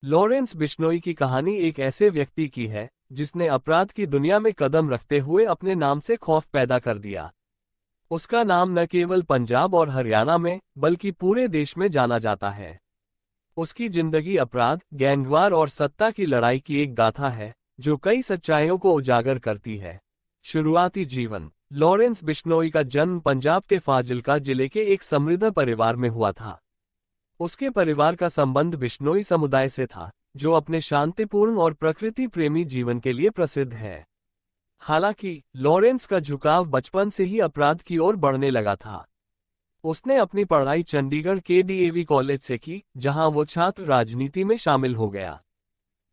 Lawrence Bishnoi की कहानी एक ऐसे व्यक्ति की है जिसने अपराध की दुनिया में कदम रखते हुए अपने नाम से खौफ पैदा कर दिया। उसका नाम न केवल पंजाब और हरियाणा में बल्कि पूरे देश में जाना जाता है। उसकी जिंदगी अपराध, गैंगवार और सत्ता की लड़ाई की एक गाथा है जो कई सच्चाइयों को उजागर करती है। शुरुआती जीवन। लॉरेंस बिश्नोई का जन्म पंजाब के फाजिल्का जिले के एक समृद्ध परिवार में हुआ था। उसके परिवार का संबंध बिश्नोई समुदाय से था, जो अपने शांतिपूर्ण और प्रकृति प्रेमी जीवन के लिए प्रसिद्ध है। हालांकि लॉरेंस का झुकाव बचपन से ही अपराध की ओर बढ़ने लगा था। उसने अपनी पढ़ाई चंडीगढ़ के डीएवी कॉलेज से की, जहां वो छात्र राजनीति में शामिल हो गया।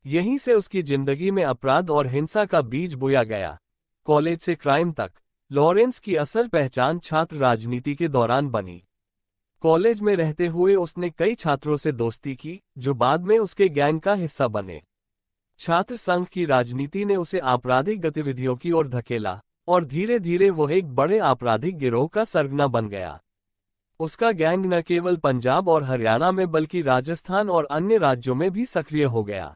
यहीं से उसकी जिंदगी में अपराध और हिंसा का बीज बोया गया। कॉलेज से क्राइम तक लॉरेंस की असल पहचान छात्र राजनीति के दौरान बनी। कॉलेज में रहते हुए उसने कई छात्रों से दोस्ती की, जो बाद में उसके गैंग का हिस्सा बने। छात्र संघ की राजनीति ने उसे आपराधिक गतिविधियों की ओर धकेला और धीरे धीरे वो एक बड़े आपराधिक गिरोह का सरगना बन गया। उसका गैंग न केवल पंजाब और हरियाणा में बल्कि राजस्थान और अन्य राज्यों में भी सक्रिय हो गया।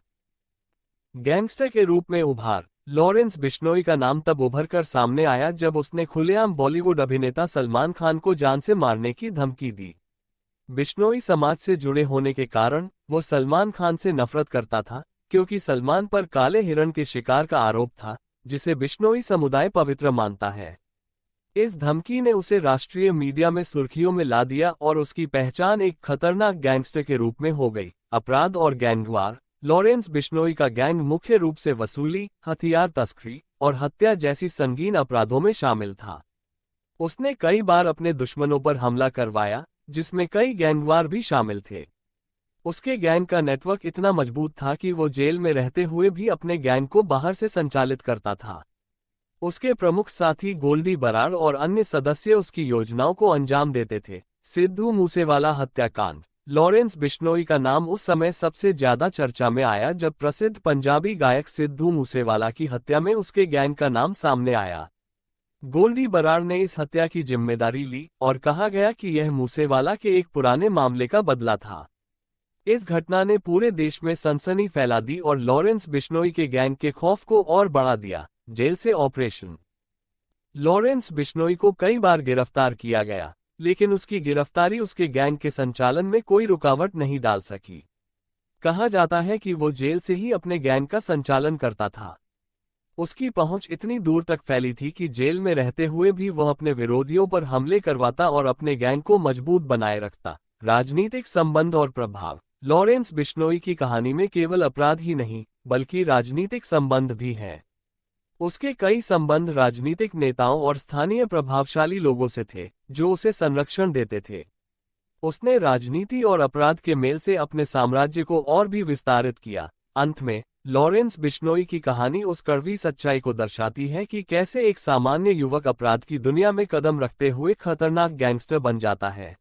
गैंगस्टर के रूप में उभार। लॉरेंस बिश्नोई का नाम तब उभर कर सामने आया जब उसने खुलेआम बॉलीवुड अभिनेता सलमान खान को जान से मारने की धमकी दी। बिश्नोई समाज से जुड़े होने के कारण वो सलमान खान से नफरत करता था, क्योंकि सलमान पर काले हिरण के शिकार का आरोप था, जिसे बिश्नोई समुदाय पवित्र मानता है। इस धमकी ने उसे राष्ट्रीय मीडिया में सुर्खियों में ला दिया और उसकी पहचान एक खतरनाक गैंगस्टर के रूप में हो गई। अपराध और गैंगवार। लॉरेंस बिश्नोई का गैंग मुख्य रूप से वसूली, हथियार तस्करी और हत्या जैसी संगीन अपराधों में शामिल था। उसने कई बार अपने दुश्मनों पर हमला करवाया, जिसमें कई गैंगवार भी शामिल थे। उसके गैंग का नेटवर्क इतना मजबूत था कि वो जेल में रहते हुए भी अपने गैंग को बाहर से संचालित करता था। उसके प्रमुख साथी गोल्डी बराड़ और अन्य सदस्य उसकी योजनाओं को अंजाम देते थे। सिद्धू मूसेवाला हत्याकांड। लॉरेंस बिश्नोई का नाम उस समय सबसे ज्यादा चर्चा में आया जब प्रसिद्ध पंजाबी गायक सिद्धू मूसेवाला की हत्या में उसके गैंग का नाम सामने आया। गोल्डी बराड़ ने इस हत्या की जिम्मेदारी ली और कहा गया कि यह मूसेवाला के एक पुराने मामले का बदला था। इस घटना ने पूरे देश में सनसनी फैला दी और लॉरेंस बिश्नोई के गैंग के खौफ को और बढ़ा दिया। जेल से ऑपरेशन। लॉरेंस बिश्नोई को कई बार गिरफ्तार किया गया, लेकिन उसकी गिरफ्तारी उसके गैंग के संचालन में कोई रुकावट नहीं डाल सकी। कहा जाता है कि वो जेल से ही अपने गैंग का संचालन करता था। उसकी पहुंच इतनी दूर तक फैली थी कि जेल में रहते हुए भी वह अपने विरोधियों पर हमले करवाता और अपने गैंग को मजबूत बनाए रखता। राजनीतिक संबंध और प्रभाव। लॉरेंस बिश्नोई की कहानी में केवल अपराध ही नहीं, बल्कि राजनीतिक संबंध भी हैं। उसके कई संबंध राजनीतिक नेताओं और स्थानीय प्रभावशाली लोगों से थे, जो उसे संरक्षण देते थे। उसने राजनीति और अपराध के मेल से अपने साम्राज्य को और भी विस्तारित किया। अंत में लॉरेंस बिश्नोई की कहानी उस कड़वी सच्चाई को दर्शाती है कि कैसे एक सामान्य युवक अपराध की दुनिया में कदम रखते हुए खतरनाक गैंगस्टर बन जाता है।